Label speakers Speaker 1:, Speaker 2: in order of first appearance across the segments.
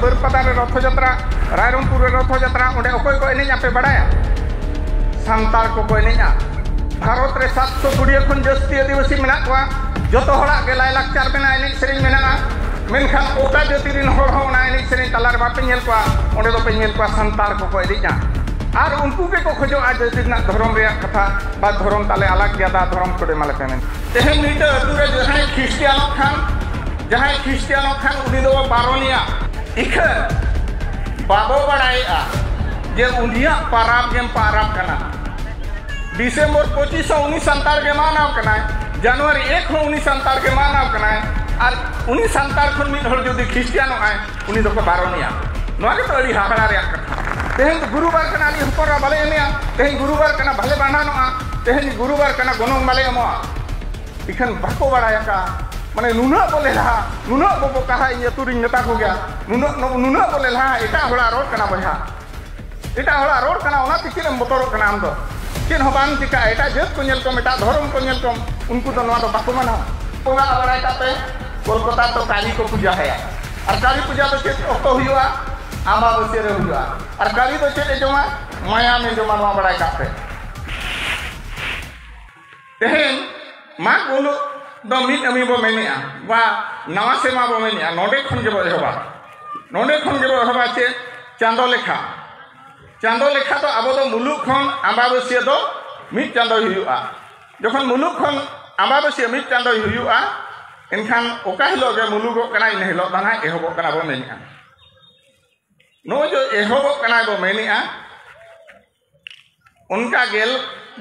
Speaker 1: बरपदा रथ यात्रा रायरंगपुर रथ यात्रा ओंडे अकोय को एनेज आपे बड़ाया सांताल को एनेजा भारत रे 720 खन जस्ती आदिवासी मेना कोआ जतो हड़ा के लायलाक्चार मेना एनेज सेरेñ मेना मेनखान ओका जाति रिन हड़ हो ना एनेज सेरेñ तलार बापे नेल कोआ ओंडे दो पे नेल कोआ सांताल को एनेजा और उनको के को खोजो आज जाति धर्म रे कथा बा धर्म ताले अलग ज्यादा धर्म कोडे माले पेमेन तेहे मीटर अतुरे जहां ख्रिस्टियानो खान उनी दो बारोनिया इखे बाबो बड़ाया जे उनिया पाराब गेम पाराब कना डिसेंबर 25 उनी संतार के मानाव कना जनवरी 1 उनी संतार के मानाव कना और उनी संतार खन मिद हर जदि ख्रिस्टियानो आय उनी दो बारोनिया नोआ के तो अड़ी हाबड़ा रे कथा तेहेन गुरुवार कना नि हपरा बाले एमिया तेहेन गुरुवार कना भले बांधानोआ तेहेन गुरुवार कना गोनोंग बाले एमोआ इखन बाको बड़ाया का माने नुना बोले रहा नुना बोबो कहा इन तुरिंग नेता हो गया नुना बोले रहा एटा होला रोड कना बहा एटा होला रोड कना ओना तिकिन मोटर कना हम दो किन हबान चिका एटा जत को नेल को मेटा धर्म को नेल को उनको तो नवा तो बाको माना पोगा बड़ाय ताते कोलकाता तो काली को पूजा है और काली पूजा तो चेत ओक्तो हुआ अमावस्या रे हुआ और काली तो चेत जमा माया में जमा नवा बड़ाय ताते तेहेन मा बोलो दो मिट अमी बो मेनिया बा नवा सेमा बो मेनिया नोडे खन के बो एहबा चे चांदो लेखा तो अब तो मुलुक खन अमावस्या दो मिट चांदो हुआ जखन मुलुक खन अमावस्या मिट चांदो हुआ एनखान ओका हिलो के मुलुक कना इन हिलो दाना एहबो कना बो मेनिया नो जो एहबो कना बो मेनिया उनका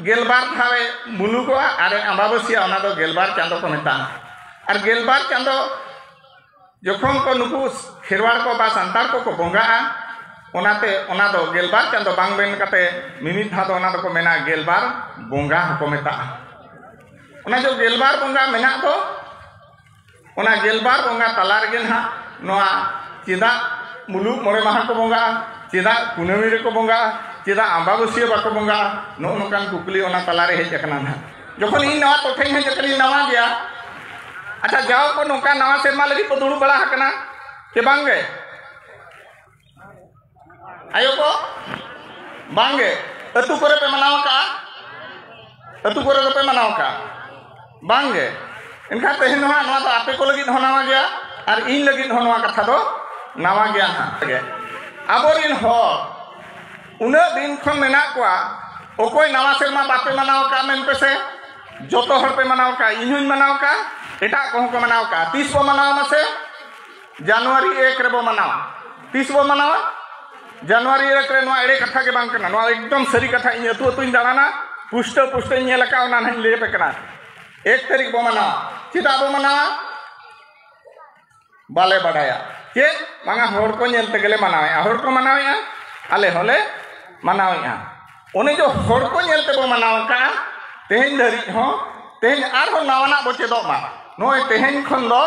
Speaker 1: गेलबार थावे मुलुगवा और अमावस्या ओना दो गेलबार चांदो को मेता और गेलबार चांदो जखन को नुकु खेरवाड़ को बा संतार को बोंगा ओनाते ओना दो गेलबार चांदो बांग बेन कते मिमित धा दो ओना दो को मेना गेलबार बोंगा को मेता ओना जो गेलबार बोंगा मेना दो ओना गेलबार बोंगा तलार गेन हा नोआ चिदा मुलुक मोरे माहा को बोंगा चिदा कुनमी रे को बोंगा चिदा अमावस्या बाको बोंगा नो नोकान कुकली ओना तलारे हेज कना ना जखन इन नवा तोठे हेज कली नवा गया अच्छा जाओ को नोका नवा सेमा लगी को दुड़ू बड़ा हकना के बांगे आयो को बांगे अतु करे पे मनाव का अतु करे पे मनाव का बांगे इनका तेहन हा नवा तो आपे को लगी होनावा गया और इन लगी होनवा कथा दो नवा गया हा आबोरिन हो उना दिन खन मेना कोआ ओकोय नवा सेरमा बापे मनाव का मेन पे से जोतो हर पे मनाव का इहुन मनाव का एटा को मनाव का 30 बो मनाव ना से जनवरी 1 रे बो मनाव 30 बो मनाव जनवरी 1 रे नवा एड़े कथा के बांग कना नवा एकदम सरी कथा इन अतु अतु दाना पुष्ट इन लका ओना नहीं ले पे कना 1 तारीख बो मनाव चिता बो मनाव बाले बड़ाया के मांगा हर को नेल तेगले मनावे हर को मनावे आले होले मनावेआ उनी जो हर को नेल ते बो मनाव का तेहेन धरी हो तेहेन आर हो नवाना बो चेदो मा नोय तेहेन खन दो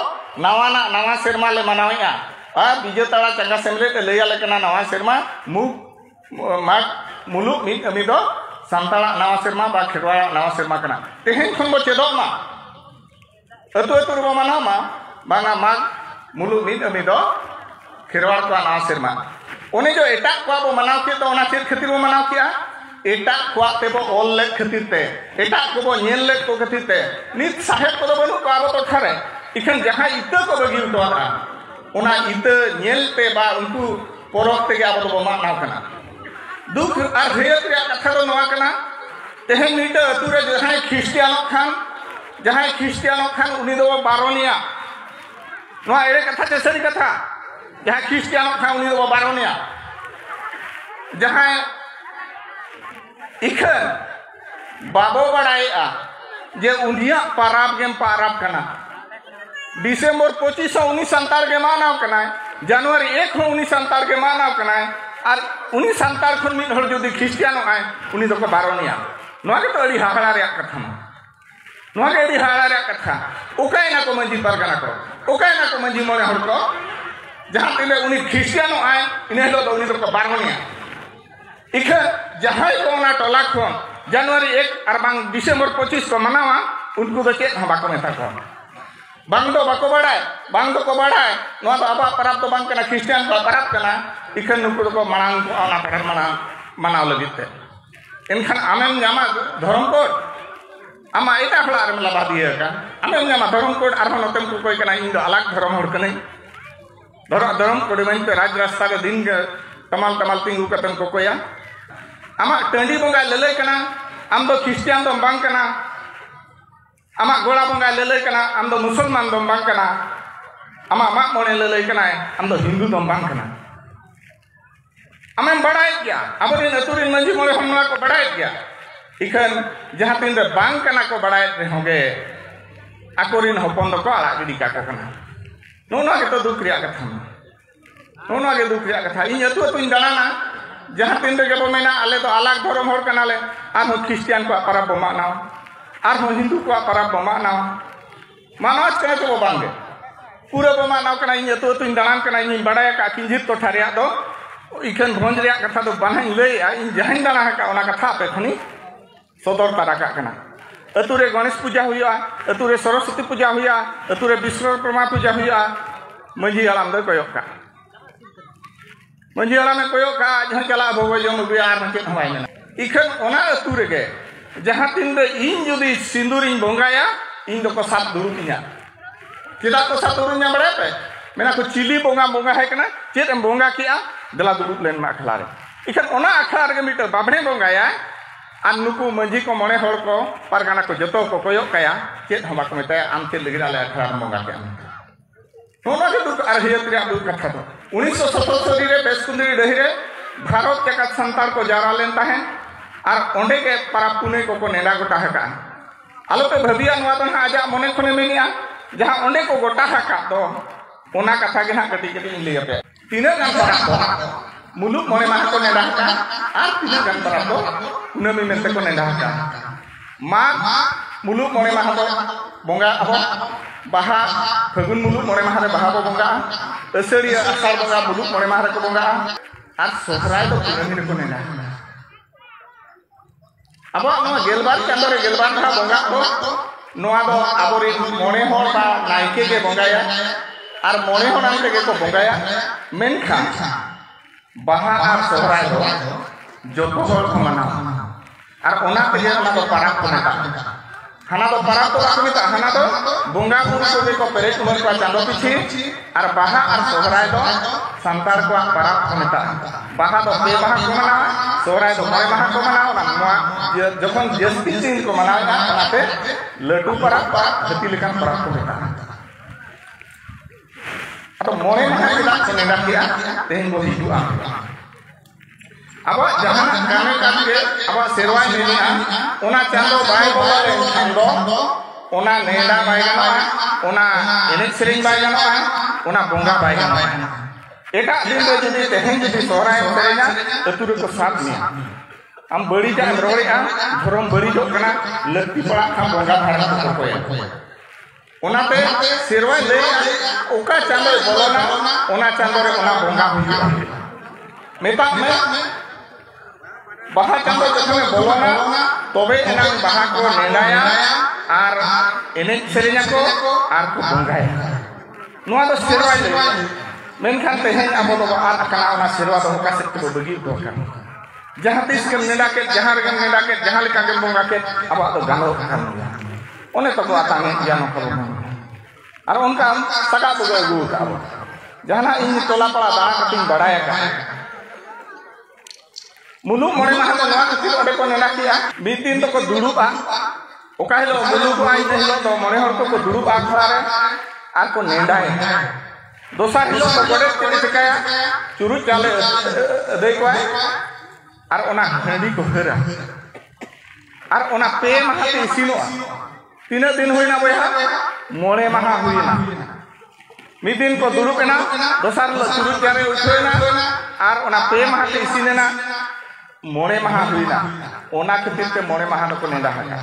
Speaker 1: नवा सेरमा ले मनावेआ आ बिजे ताला चंगा सेमले ते लेया लेकना नवा सेरमा मुलुक मिट अमी दो संताला नवा सेरमा बा खेरवाड़ा नवा सेरमा कना तेहेन खन बो चेदो मा अतु बो मनाव मा बांगा माग मुलुक मिट अमी दो खेरवाड़ को नवा सेरमा उन्हें जो एटा को बो मनाव के तो ओना चेर खातिर बो मनाव किया एटा को ते बो ऑल ले खातिर ते एटा को बो नेल ले को खातिर ते नित साहेब को बनु को आबो तो थारे इखन जहां इते को बगी उतोरा ओना इते नेल पे बा उनको परक ते आबो तो मनाव कना दुख और भेयत रे कथा दो नवा कना तेहे मीट अतु रे जहां ख्रिस्टियानो खान उनी दो बारोनिया नवा एड़े कथा ते सरी कथा जहां ख्रिस्टियानो खान उनी दो बारोनिया जहां इखन बाबो बड़ाया जे उनिया पाराब गेम पाराब कना डिसेंबर 25 उनी संतार के मानाव कना जनवरी 1 उनी संतार के मानाव कना और उनी संतार खन मिद हर जदि ख्रिस्टियानो आय उनी दो बारोनिया नवा के तो अड़ी हाहड़ा रे कथा नवा के अड़ी हाहड़ा रे कथा ओकाय ना को मंजी परगना को ओकाय ना को मंजी मोरे हर को जहां तिले उनी ख्रिस्टियानो आय इने दो उनी दो बारोनिया इख जहां को ना टोला खन जनवरी 1 और बांग डिसेंबर 25 को मनावा उनको तो चेत हम बाको मेता को bang do bako badai bang do ko badai no do aba parab do bang kana Christian ko parab kana ikan nuku ko manang ko ana parab manau lagit te enkan amem nyama dhorom code ama eta hla ar mala badiya ka amem nyama dhorom code ar notem ko koi kana indo alag dhorom hor kanai dhorom code main pe raj rasta ke din tamal tingu katem ko koya ama tandi bonga lele kana am do Christian do bang kana ama gola bonga lele kana am do musulman do bang kana ama mak mone lele kana am do Hindu do bang kana amem badai kya aborin aturin manji mole homla ko badai kya ikan jahan tin bang kana ko badai hoge akorin hopon do ko ala gidi ka kana nono ke to duk riya katha nono ke duk riya katha inya tu tuin dalana jahan tin ge bo mena ale to alag dhorom hor kana le ar ho Christian ko parab bo manao ar ho Hindu ko parab bo manao manoj kana to bo bange pura bo manao kana inya tu tuin dalan kana inya badai ka kinjit to thariya do ikan bhonj riya katha do banai lei a in jahan dala ka ona katha pe khoni sodor taraka kana ature Ganesh puja huya ature Saraswati puja huya ature Vishwakarma puja huya manji alam do koyok ka manji alam e koyok ka jahan kala bogo jom biar mancet hawai mena ikan ona ature ge jahan tin do in jodi sindurin bongaya in do ko sat durukinya tidak ko sat durunya berapa mena ko chili bonga hai kana chet em bonga kia dela durup len ma akhlare ikan ona akhlare ge miter babne bongaya an nuku manji ko mone hor ko pargana ko joto ko koyok kaya chet hama ko meta am chet legi ale akhlare bonga kia nono ke duk ar hiyat ria duk katha do 1977 re Beskundri dahire Bharat jakat santar ko jara len tahen ar onde ke parab pune ko nenda gota haka alope bhabiya noa do ha aja mone khone menia jaha onde ko gota haka do ona katha ge na kati kati lei ape tina gan parab do muluk mone mah ko nenda haka ar tina gan parab do kunami mente ko nenda haka mag muluk mone mah do bonga abo baha Phagun muluk mone mah re baha bo bonga asariya asal bonga muluk mone mah re ko bonga ar sohrai do kunami ko nenda abo no gelbar chando re gelbar ha bonga do noa do aborin mone hor ba naike ge bonga ya ar mone hor ante ge ko bonga ya menkha baha ar sohrai do joto hor ko manao ar ona pe je ona do parab ko meta hana do parab to ko meta hana do bonga buru ko ge ko pere tumar ko chando pichi ar baha ar sohrai do santar ko parab ko meta baha do pe baha ko manao sohrai do mare baha ko manao na noa jokhon jasti din ko manao na onate ladu parab ba hati lekan parab ko meta ato mone maha tidak ko nenda kia tehen bo hidua abo jahan kame kamge abo serwai nenia ona chando bai bola len chando ona nenda bai ganoa ona enek sering bai ganoa ona bonga bai ganoa eta din do jodi tehen jodi sohrai serenya ature ko sat ni am bari ja rori a dhorom bari jok kana lakti pala kham bonga bhara ko koya onate serwai le oka chando bolona ona chando re ona bonga huiya meta me baha chando jokhone bolona tobe enang baha ko nendaya ar enek serenya ko ar ko bongaya noa do serwai le menkhan tehen abo do ar akala ona serwa do ka sek to bagi do kan jahan tis kan nenda ke jahan leka ke bonga ke abo do galo kan one to ko atange jano ko ar onka saka to go ka abo jahana in tola pala da kating badaya ka muluk mone mah do noa katir ode ko nenda kia bitin to ko durup a oka hilo muluk ai hilo do mone hor ko durup a kharare ar ko nendai dosar hilo to gode tini sekaya churu chale dei ko ar ona handi ko hera ar ona pe maha te isino tina din huina boya mone maha huina midin ko durupena dosar lo churu chare uchoina ar ona pe maha te isinena mone maha huina ona khatir te mone maha ko nenda haka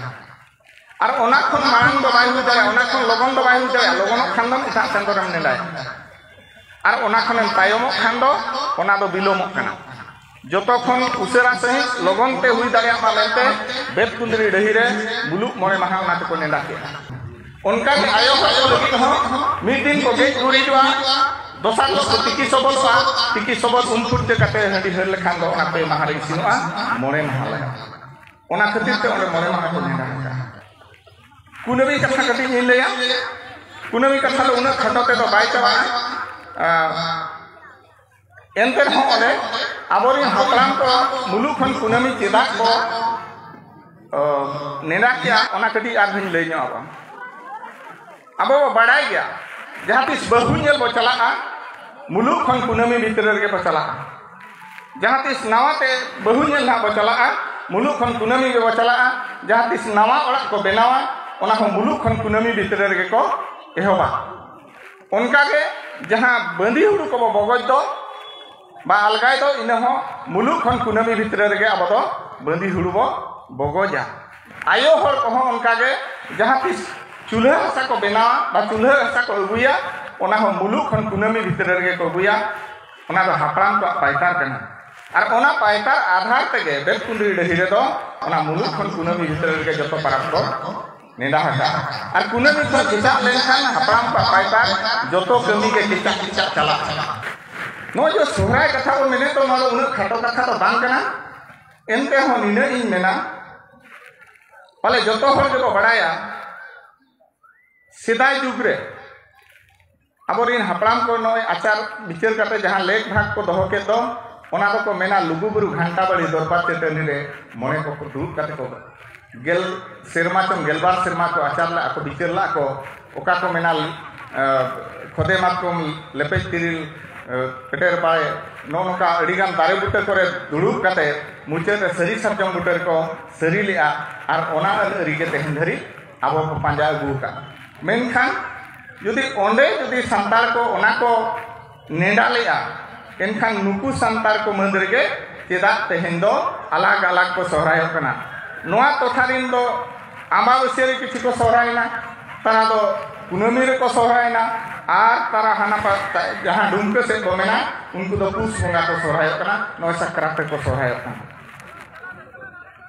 Speaker 1: ar ona khon mang do bai hu dare ona khon logon do bai hu dare logonok khan do eta chandor am nendai ar ona khonen tayomok khan do ona do bilomok kana joto khon usera sahi logon te hui dare ma mente Beskundri dahire buluk mone maha ona te ko nenda ke उनका के आयो को लगी हो मिद दिन को gauge गुरिजवा दोसार को तिकी सबत उनफुट ते कते हंडी हर लेखान दो ओना पे माहा रे सिनोआ मोरे माहा लगा ओना खातिर ते ओरे मोरे माहा को नेडा का कुनबी कथा कटी इन लेया कुनबी कथा लो उना खटो ते तो बाय चबा एंतर हो ओले आबोरी हपलाम को मुलुक खन कुनमी चेदा को नेडा किया ओना कटी आर हिन ले न्यो अब बड़ाई गया जहाँ तीस बहु नेल बो चला मुलुक खन कुनमी भीतर रे बो चला जहाँ तीस नावाते बहु नेल ना बो चला मुलुक खन कुनमी बो चला जहाँ तीस नावा ओड़ा को बेनावा ओना हो मुलुक खन कुनमी भीतर रे को एहोबा उनका के जहाँ बंदी हुडु को बगज दो बा अलगाय दो इन हो मुलुक खन कुनमी भीतर रे अब दो बंदी हुडु बो बगजा आयो हर को उनका के जहाँ तीस चूल्हा हसा को बेनावा बा चूल्हा हसा को अगुया ओना हो मुलुक खन कुनमी भीतर रे को अगुया ओना दो हापराम को पाइतार कना और ओना पाइतार आधार तेगे बेतकुंडी डही रे दो ओना मुलुक खन कुनमी भीतर रे जतो परब को नेडा हका और कुनमी को किचा लेखान हापराम को पाइतार जतो कमी के किचा चला नो जो सोहराय कथा को मेने तो नो उन खाटो कथा तो बांग कना एनते हो निने इन मेना पले जतो हर जो बड़ाया सिदाय जुगरे आबोरिन हापराम को नय आचार विचार करते जहाँ लेख भाग को दोहो के दो ओना दो को मेना लुगुबुरु घंटा बड़ी दरबार ते टंडी रे मने को दुब करते को गेल सेरमा चम गेलबार सेरमा को आचार ला को विचार ला को ओका को मेना खोदे मातकम लेपेज तिरिल पेटेर पाए नो नोका अडिगान दारे बुटे करे दुड़ुब करते मुचे रे सरी सरजम बुटे को सरी लिया और ओना रिगे तेहन धरी आबो को पांजा अगु का मेनखान जुदी ओंडे जुदी संतार को ओना को नेडा लेया एनखान नुकु संतार को मंदिर के चेदा तेहन दो अलग अलग को सोहरायो कना नोआ तोठारिन दो आमावस्या रे किछि को सोहरायना तारा दो कुनमी रे को सोहरायना आर तारा हाना जहां डुमके से को मेना उनको दो पुस बोंगा को सोहरायो कना नोय सक्रात को सोहरायो कना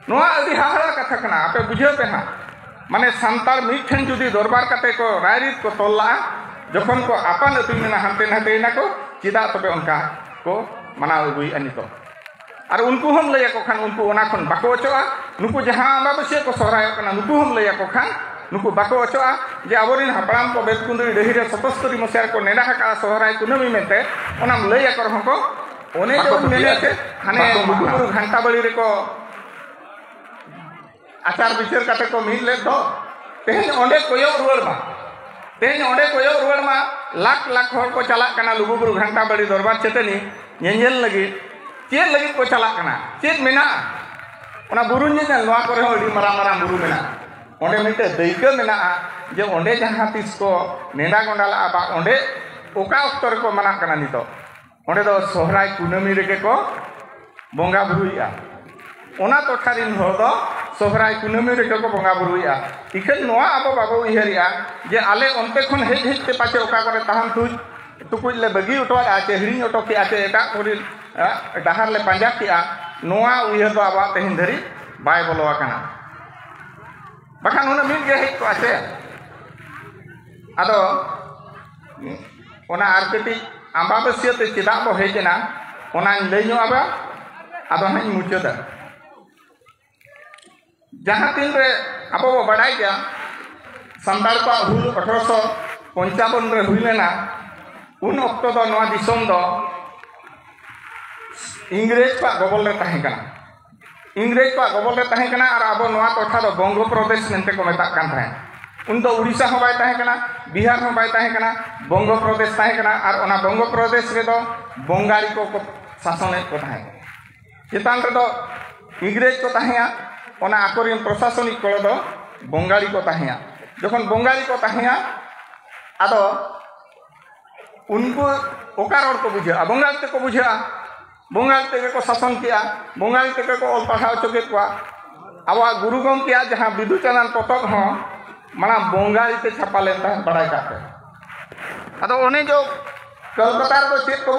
Speaker 1: नोआ अदि हाहरा कथा कना आपे बुझे पे हा माने संतार मिठन जुदी दरबार कते को रायरित को तोल्ला जखन को आपन अतु मेना हांते नाते ना को चिदा तबे उनका को मना अगुई अनि तो और उनको हम लय को खान उनको ओना खन बाको अचोआ नुको जहां अमावस्या को सोहरायो कना नुको हम लय को खान नुको बाको अचोआ जे आबोरिन हापराम को बेतकुंडी डहिरे 77 मसियार को नेडा का सोहराय कुनमी मेते ओना लय कर हमको ओने जो मेनेते हाने मुकुपुरु घंटा बळी रे को आचार विचार कते को मिल ले दो तेहन ओंडे कोयो रुवाड़ मा तेहन ओंडे कोयो रुवाड़ मा लाख लाख हर को चला कना लुगुबुरु घंटा बड़ी दरबार चेतनी नेंजेल लगी चेत लगी को चला कना चेत मेना ओना बुरु नेंजेल नोआ करे हो अडी मारा मारा बुरु मेना ओंडे मिटे दैका मेना जे ओंडे जहां तिस को नेडा गोंडाला बा ओंडे ओका अक्तर को मना कना नितो ओंडे दो सोहराय कुनमी रे को बोंगा बुरुइया ओना तोठारिन हो दो सोहराय कुनमी रे को बोंगा बुरुइया इखन नोआ अब बाबू इहरिया जे आले ओनते खन हेज हेज ते पाचे ओका करे तहन तुज तुकुज ले बगी उठवा आचे हिरिन ओटो के आचे एटा कोरी डाहार ले पांजा किया नोआ उइहर दो आबा तेहिन धरी बाय बोलवा कना बखान उना मिल गे हेज को आचे आदो ओना आरकेटी आंबाबस्या ते चिदा बो हेजना ओना लैनो आबा आदो हन मुचदा जहाँ तीन रे अब बड़ाई गया संताल को हुल 1855 रे हुई लेना उन अक्तो दो नवा दिसोम दो इंग्रेज को गबल रे ताहे कना इंग्रेज को गबल रे ताहे कना और अब नवा टोठा दो बंग प्रदेश मेनते को मेता कान थाए उन दो उड़ीसा हो बाय ताहे कना बिहार हो बाय ताहे कना बंग प्रदेश ताहे कना और ओना बंग प्रदेश रे दो बंगाली को शासन को ताहे चितान रे दो इंग्रेज को ताहेया ओना आकोरियन प्रशासनिक कल दो बंगाली को ताहेया जखन बंगाली को ताहेया आदो उनको ओकार और को बुझा बंगाल ते को बुझा बंगाल ते को शासन किया बंगाल ते को ऑल पढ़ाओ चके को आवा गुरु गंकिया जहां विदुचंदन पतक हो माना बंगाली ते छापा लेता बड़ाई काटे आदो ओने जो कलकत्ता रो चेक को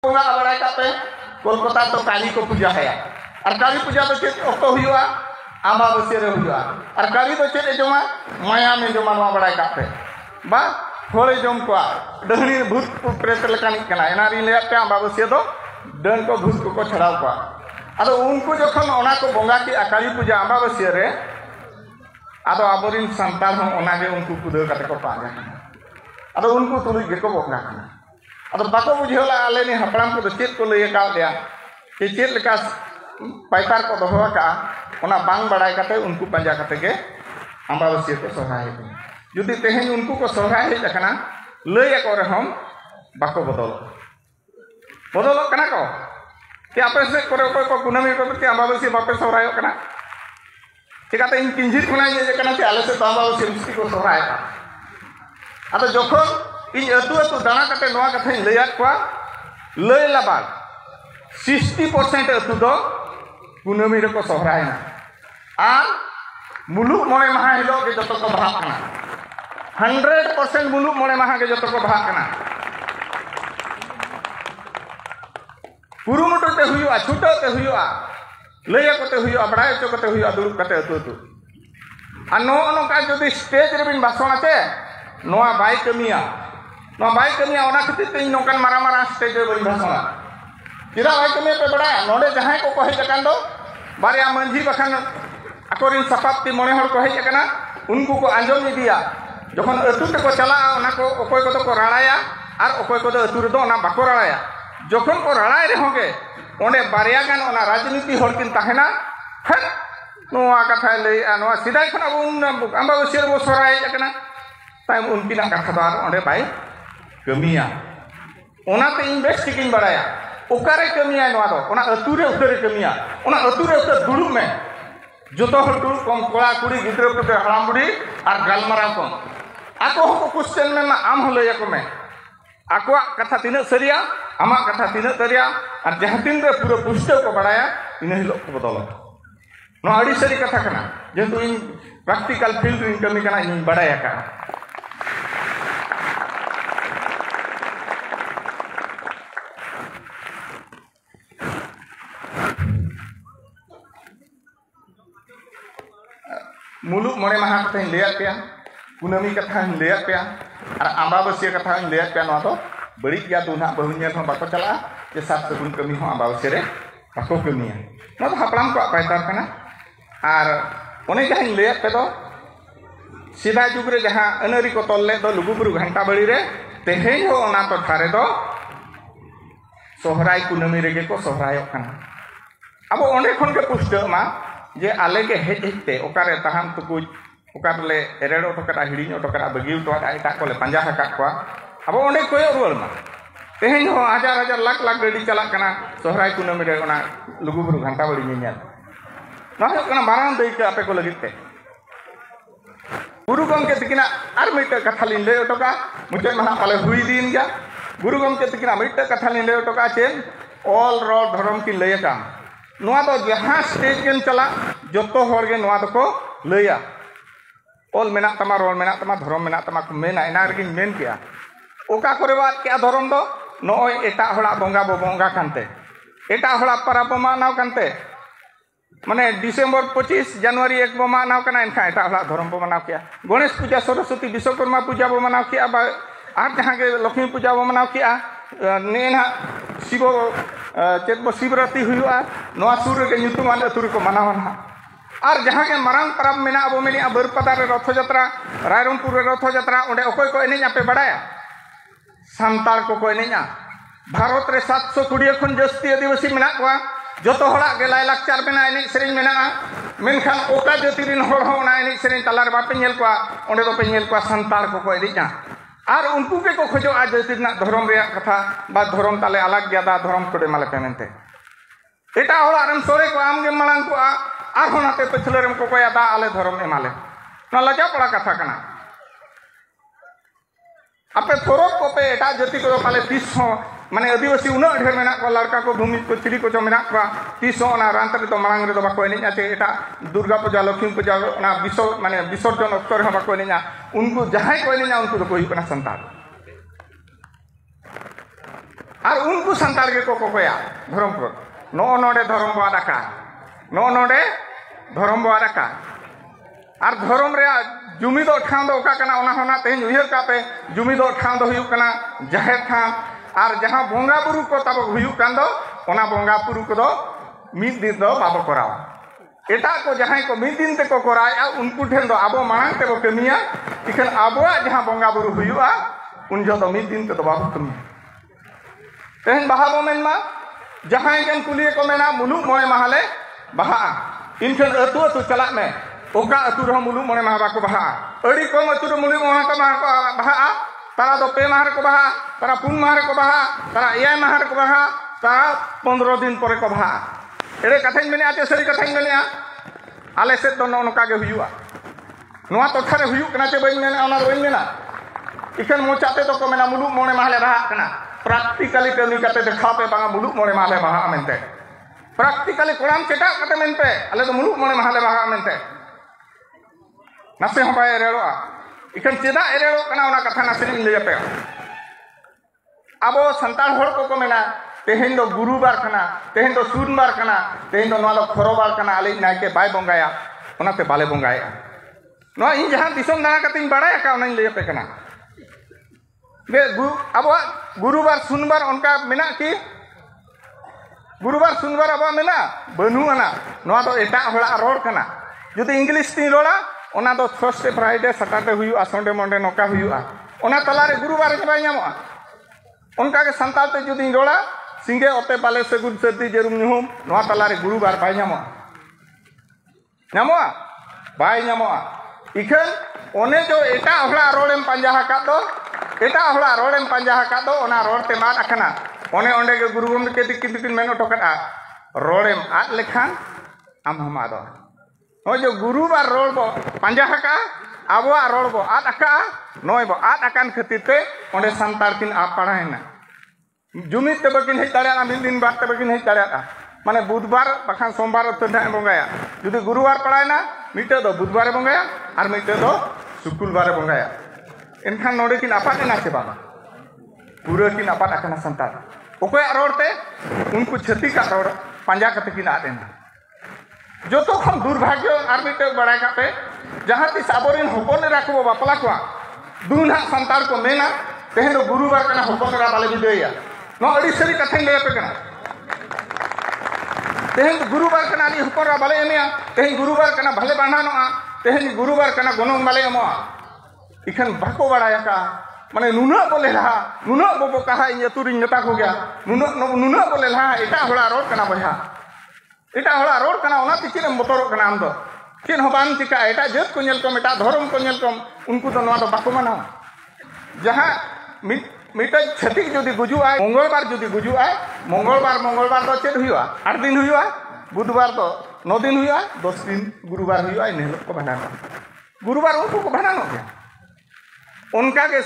Speaker 1: बड़ाई काटे कोलकाता तो काली को पूजा है और काली पूजा तो चेत अक्तो हुआ अमावस्या रे हुआ और काली तो चेत जमा माया में जमा नवा बड़ाई कापे बा होले जम को डहनी भूत प्रेत लेकानी कना एना री ले पे अमावस्या तो डन को भूत को छड़ाव को अदो उनको जखन ओना को बोंगा की काली पूजा अमावस्या रे अदो आबोरिन संतान हम ओना गे उनको कुदो कते को पागा अदो उनको तुलि गे को बोंगा कना अदो बाको बुझेला आले नि हपड़ाम को चेत को लय का दिया कि चेत लेका पैतार को दोहो का ओना बांग बड़ाई कते उनको पंजा कते के अमावस्या को सोहाय जुदी तेहेन उनको को सोहाय हे लखना लय को रहम बाको बदल कना को कि आपे से करे को कुनामी को कि अमावस्या बापे सोहाय कना चिकाते इन किंजिर खुना ये कना कि आले से अमावस्या मिस्ती को सोहाय अदो जखन इन अतु दाना कते नवा कथे लय को लय लाबा 60% अतु दो कुनामी रे को सोहाय ना आर मुलुक मोणे महा हिलो के जतो को भाग कना 100% मुलुक मोणे महा के जतो को भाग कना कुरुमुटो ते हुआ छुटो ते हुआ लय कोते हुआ बड़ाय चो कोते हुआ दुरुप कते अतु आ नो का जदि स्टेज रे बिन भाषण आते नोआ बाय कमिया ओना खातिर ते नोकन मारा मारा स्टेज रे बिन भाषण चिरा बाय कमिया पे बड़ाय नोडे जहां को कहि जकान दो बारिया मंझी बखान अकोरिन सपाप्ति मोणे हर को हेज कना उनको को आंजम दिया जखन अतु ते को चला ओना को ओकोय को तो राड़ाया और ओकोय को अतु रे दो ओना बाको राड़ाया जखन को राड़ाय रे होगे ओंडे बारिया गान ओना राजनीति हरकिन ताहेना हन नोआ कथा लय नोआ सिदाय खना अमावस्या बो सोराय जकना तायम उनकिना कथा दो आर ओंडे बाय कमिया ओनाते इन्वेस्ट किन बड़ाया ओकारे कमिया नोआ दो ओना अतु रे उतरे कमिया ओना अतु रे उतर दुड़ुब में जोतो हर दुड़ुब कम कोड़ा कुड़ी गिद्रा पुटे हराम बुड़ी और गालमारा को आको को क्वेश्चन में ना आम होले को में आको कथा तीन सरिया आमा कथा तीन तरिया और जहां तीन रे पूरा पुष्टो को बड़ाया इन हिलो को बदल नो अड़ी सरी कथा कना जेतु इन प्रैक्टिकल फील्ड इन कमी कना इन बड़ाया का मुलुक मोणे महा कथा लैया पे कुनामी कथा लैया पे और अमावस्या कथा लैया पे नो तो बड़ी गया तो ना बहुनिया हम बाको चला जे सात सगुन कमी हो अमावस्या रे बाको कमिया नो तो हपड़ाम को पैतार कना और ओने जहां लैया पे दो सीधा जुग रे जहां अनरी को तोल्ले दो लुगुबुरु घंटा बड़ी रे तेहेन हो ओना तो थारे दो सोहराय कुनामी रे को सोहरायो कना अब ओने खन के पुष्ट मा जे आले के हेजते ओकारे तहाम तुकुज ओकारले एरेडो टोकरा हिड़िño टोकरा बगिउ तो एटा कोले पंजा हका को अब ओंडे कोय रुवाल मा तेहेन हो हजार हजार लाख लाख गाड़ी चला कना सोहराय कुनामी रे ओना लुगुबुरु घंटा बड़ी नियाल ना हो कना मारान देई के आपे को लगिते गुरु गमके तकिना आर मिटे कथा लिन ले टोका मुटे मना पाले हुई दिन गया गुरु गमके तकिना मिटे कथा लिन ले टोका चेन ऑल रोड धर्म की लय का नोआ तो जहां स्टेज के चला जोतो हर गे नोआ को लैया ऑल मेना तमा रोल मेना तमा धर्म मेना तमा को मेना एना रे मेन किया ओका करे बात क्या धर्म दो नोय एटा हड़ा बोंगा बोंगा कानते एटा हड़ा परब मानाव कानते माने डिसेंबर 25 जनवरी 1 बो मानाव कना एनखा एटा हड़ा धर्म बो मानाव किया गणेश पूजा सरस्वती विश्वकर्मा पूजा बो मानाव किया बा आर जहां के लक्ष्मी पूजा बो मानाव किया नेना शिव चेत शिवरात्रि हुआ नोआ सुर के नुतुमान अतुर को मनावना और जहां के मारांग परब मेना अब मेनिया बरपदा रे रथ यात्रा रायरंगपुर रे रथ यात्रा ओंडे ओकोय को एनेजा पे बड़ाया संताल को एनेजा भारत रे 720 खन जस्ती आदिवासी मेना को जोतो हड़ा के लाय लाक्चार मेना एने सेरेन मेना मेनखान ओका जाति रिन होड़ हो ना एने सेरेन तलार बापे नेल को ओंडे दो पे नेल को संताल को एनेजा और उनको के को खोजो आज जाति ना धर्म रे कथा बा धर्म ताले अलग ज्यादा धर्म कोडे माले पेमेंटे एटा हड़ा रम सोरे को आम गे मालांग को आर होनाते पछलरम को कोया दा आले धर्म एमाले ना लजा पड़ा कथा कना आपे थोरो को पे एटा जाति को पाले 30 माने आदिवासी उना ढेर मेना को लड़का को भूमि को चिड़ी को मेना को 30 ना रांतरे तो मालांग रे तो बाको एने आते एटा दुर्गा पूजा लक्ष्मी पूजा ना माने विसर्जन अक्तर हम बाको एने उनको जहां को एने उनको तो कोई कना संताल और उनको संताल के को कोया धर्म को नो नोडे धर्म बा डाका नो नोडे धर्म बो आका और धर्म रे जुमिद ठाव दो ओका कना ओना होना तेहन उयहर कापे जुमिद ठाव दो हुयुक कना जाहेर थान और जहां बोंगा बुरु को तब हुयुक कान दो ओना बोंगा बुरु को दो मिद दिन दो बाबो करावा एटा को जहां को मिद दिन ते को कराया उनको ठेन दो आबो मांग ते को कमिया इखन आबो जहां बोंगा बुरु हुयुआ उन जो दो मिद दिन ते दो बाबो कमिया तेहन बाहा बो मेनमा जहां जन कुलिए को मेना मुलुक मोए महले बाहा इनखन अतु अतु चला में ओका अतु रह मुलुक मोए महा बाको बाहा अड़ी को अतु रह मुलुक मोहा को बाहा तारा दो पे माहर को बाहा तारा पुन माहर को बाहा तारा एय माहर को बाहा तारा 15 दिन परे को बाहा एड़े कथाñ मेने आते सरी कथाñ मेने आले से तो नोका गे हुयुआ नोआ टोठा रे हुयुक कना चे बइन मेना ओना बइन मेना इखन मोचाते तो को मेना मुलुक मोने महले बाहा कना प्रैक्टिकली कमी कते देखा पे बांगा मुलुक मोने महले बाहा मेनते प्रैक्टिकली कोराम चेटा कते मेनते आले तो मुलुक मोने महले बाहा मेनते नसे हो बाय रेड़ोआ इखन चेदा एरेड़ो कना ओना कथा नासरी ले पे आबो संतान होड़ को मेना तेहेन दो गुरुबार कना तेहेन दो सुनबार कना तेहेन दो नोआ दो खरोबार कना आले नायके बाय बंगाया ओनाते बाले बंगाया नोआ इन जहां दिसोम दाना कतिन बाड़ाय का ओनाइन ले पे कना बे आबो गुरुबार सुनबार उनका मेना की गुरुबार सुनबार आबो मेना बनु आना नोआ दो एटा होड़ा रोड कना जुदी इंग्लिश ती रोड़ा ओना दो थर्सडे फ्राइडे सैटरडे हुयुआ संडे मंडे नोका हुयुआ ओना तलारे गुरुबार के बाय ᱧᱟᱢᱚᱜᱼᱟ उनका के संताल ते जुदी रोड़ा सिंगे ओते बाले सगुन सर्दी जरुम ᱧᱩᱦᱩᱢ नोआ तलारे गुरुबार बाय ᱧᱟᱢᱚᱜᱼᱟ बाय ᱧᱟᱢᱚᱜᱼᱟ इखन ओने जो एटा होड़ा रोडेम पंजा का दो एटा होड़ा रोडेम पंजा का दो ओना रोड ते माद अखना ओने ओंडे के गुरु गम के दिकिन मेन टोकटा रोडेम आद लेखान आम हम आदो ओ जो गुरुबार रोड बो पंजा का आबो रोड बो आद अका नोय बो आद अकान खातिर ते ओंडे संतार किन आ पढ़ायना जुमित ते बकिन हे दाड़िया मिल दिन बार ते बकिन हे दाड़िया माने बुधवार बखान सोमवार तो धा बंगाया जुदी गुरुवार पढ़ायना मिटे दो बुधवार बंगाया और मिटे दो शुक्रवार बंगाया इनखान नोडे किन आपातना से बाबा पूरा किन आपात अकना संतार ओकोय रोडते उनको छती का रोड पंजा कते किन आदेना जो तो हम दुर्भाग्य और मिटे बड़ा कापे जहां तिस आबोरिन होपन राखबो बापला को दुना संतार को मेना तेहेन गुरुवार कना होपन रा बाले बिदया नो अड़ी सरी कथे ले पे कना तेहेन गुरुवार कना ली होपन रा बाले एमिया तेहेन गुरुवार कना भले बांधानोआ तेहेन गुरुवार कना गोनों बाले एमोआ इखन बाको बड़ाया का माने नुना बोले रहा नुना बोबो कहा इन तुरिन नेता हो गया नुना बोले रहा एटा होड़ा रोड कना बहा एटा होड़ा रोड कना ओना तिचिन मोटरो कना आम दो चिन होबान चिका एटा जत को नेल कम एटा धर्म को नेल कम उनको तो नोआ दो बाको माना जहां मिटा छतिक जदी गुजु आय मंगलबार जदी गुजु आय मंगलबार दो चेत हुआ 8 दिन हुआ बुधवार दो 9 दिन हुआ 10 दिन गुरुवार हुआ नेल को बनाना गुरुवार उनको को बनाना गया उनका के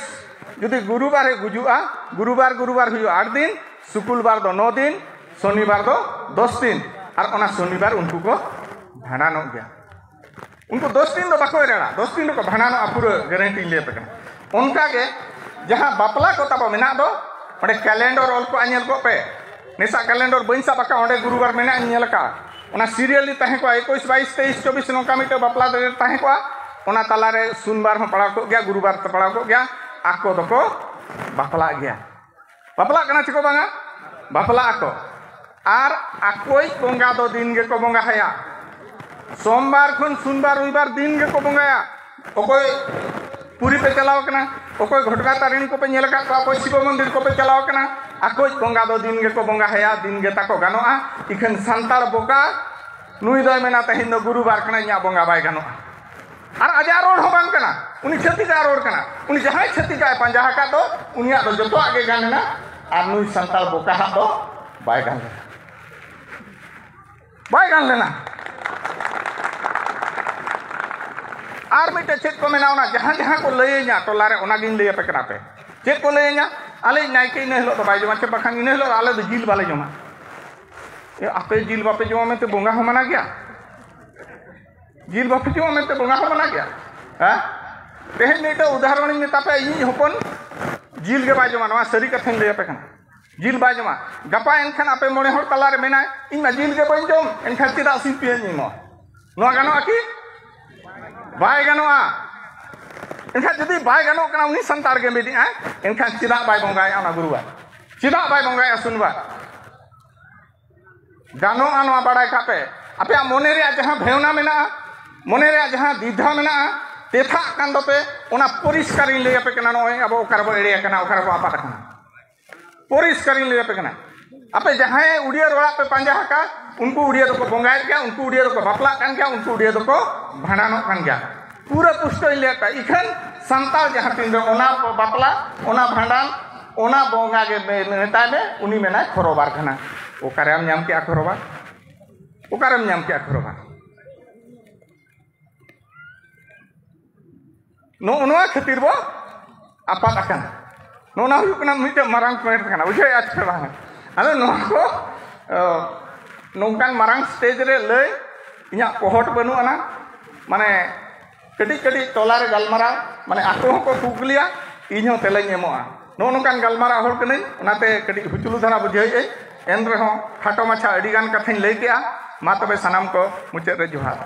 Speaker 1: जदी गुरुवार गुजुआ गुरुवार हुआ 8 दिन शुक्रवार दो 9 दिन शनिवार दो 10 दिन और ओना शनिवार उनको को भाड़ानो गया उनको 10 दिन दो बाको रेड़ा 10 दिन को भाड़ानो पूरा गारंटी ले पे उनका के जहां बापला को तब मेना दो ओंडे कैलेंडर ऑल को आनेल को पे नेसा कैलेंडर बइन सा बाका ओंडे गुरुवार मेना नेल का ओना सीरियली ताहे को 21 22 23 24 नोका मिटे बापला दे ताहे को ओना तलारे सुनबार हो पड़ा को गया गुरुवार तो पड़ा को गया आको दको बापला गया बापला कना चिको बांगा बापला आको आर आकोई बोंगा दो दिन गे को बोंगा हया सोमवार खुन सुनबार रविवार दिन गे को बोंगाया ओकोय पुरी पे चलाव कना ओकोय घटका तारिणी को पे नेल का ओकोय शिव मंदिर को पे चलाव कना आकोय बोंगा दो दिन गे को बोंगा हया दिन गे ताको गानोआ इखन संतार बोका नुई दय मेना तहिन दो गुरुवार कना nya बोंगा बाय गानोआ और आजा रोड हो बांग कना उनी छती का रोड कना उनी जहां छती का पंजा का दो उनिया दो जतो आगे गानना और नुई संतार बोका हा दो बाय गान लेना और मिटे चेक को मेना जहां को लैया टोलारे ओनागिन लैया पे कना पे चेक को लैया आले नाइके इन हिलो तो बाय जमा चे बखान इन हिलो आले तो जिल बाले जमा ए आपे जिल बापे जमा में तो बोंगा हो मना गया जिल बापे जमा में तो बोंगा हो मना गया हां तेहे नेटा उदाहरण में तापे इन होपन जिल के बाय जमा नवा सरी कथन लैया पे कना जिल बाय जमा गपा एनखान आपे मोने हर तलारे मेना इन मा जिल के बन जम एनखान चिदा सिपिया निमो नो गानो आकी बाय गानो आ एनखान जदी बाय गानो कना उनी संतार के मेदी आ एनखान चिदा बाय बंगाय आना गुरुवा चिदा बाय बंगाय सुनबा गानो आनो बाड़ाय कापे आपे मोने रे जहां भेवना मेना मोने रे जहां दीधा मेना तेथा कान दोपे ओना परिष्कार इन ले पे कना नो अब ओकर बो एड़े कना ओकर बो आपा कना परिष्कार इन ले पे कना आपे जहां उड़िया रोड़ा पे पांजा हका उनको उड़िया दो को बंगाय क्या उनको उड़िया दो को बापला कान क्या उनको उड़िया दो को भाणानो कान क्या पूरा पुष्ट इन ले पे इखन संताल जहां तीन दो ओना बापला ओना भांडान ओना बोंगा के नेता में उनी में ना खरोबार कना ओकारे नाम क्या खरोबार ओकारे नाम क्या खरोबार नोआ खातिर बो आपात आकान नोना हुयु कना मिटे मारांग पॉइंट कना बुझे अच्छा बांग आलो नो को नोंकान मारांग स्टेज रे लय इया कोहट बनु आना माने कडी कडी टोलारे गलमारा माने आको को कुगलिया इनो तेले नेमोआ नो नोंकान गलमारा हर कने ओनाते कडी हुचुलु धरा बुझे एन रहो खाटो माछा अडी गान कथाइन लय केआ मा तबे सनाम को मुचे रे जोहार।